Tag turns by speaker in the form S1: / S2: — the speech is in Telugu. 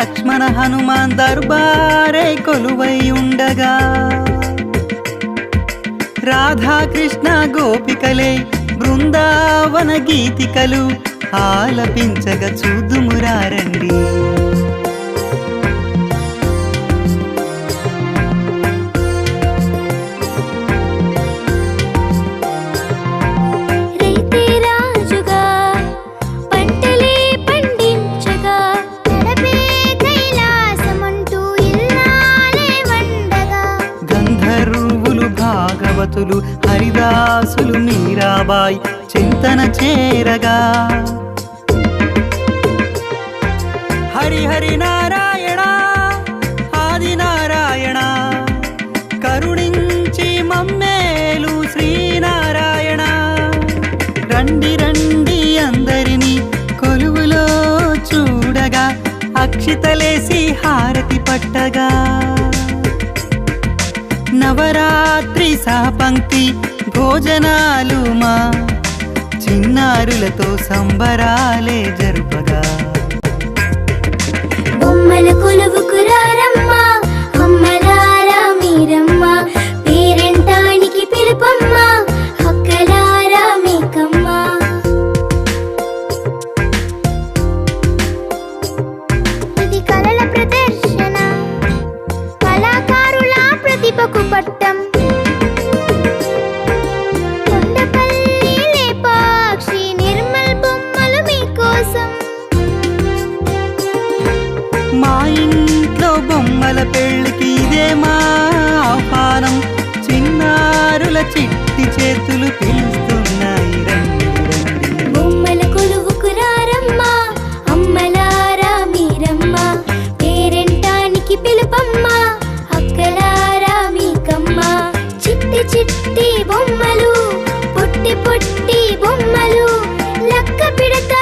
S1: లక్ష్మణ హనుమాన్ దర్బారే కొలువై ఉండగా రాధాకృష్ణ గోపికలే బృందావన గీతికలు ఆలపించగా చూదుమురారండి. భాగవతులు హరిదాసులు మీరాబాయి చింతన చేరగా హరి హరి నారాయణ ఆది నారాయణ కరుణించి మమ్మేలు శ్రీనారాయణ. రండి రండి అందరినీ కొలువులో చూడగా అక్షితలేసి హారతి పట్టగా నవరాత్రి సహపంక్తి భోజనాలు మా చిన్నారులతో సంబరాలే జరుపగా
S2: బొమ్మల కొలువుకు రారమ్మ అమ్మలారా మీరమ్మ పేరంటానికి పిలుపమ్మ హక్కలారా మీకమ్మ. ఇది కళల ప్రదర్శన కళాకారుల ప్రతిభకు పట్టం. కొండపల్లి లేపాక్షి నిర్మల్ బొమ్మలు మీకోసం.
S1: మా ఇంట్లో బొమ్మల పెళ్ళికి ఇదే మా ఆహ్వానం. చిన్నారుల చిట్టి చేతులు పిలుస్తున్నాయి రండి రండి.
S2: బొమ్మల కొలువుకు రారమ్మ అమ్మలారా మీరమ్మ పేరంటానికి పిలుపమ్మ హక్కలారా మీకమ్మ. చిట్టి చిట్టి బొమ్మలు పొట్టి పొట్టి బొమ్మలు లక్క పిడత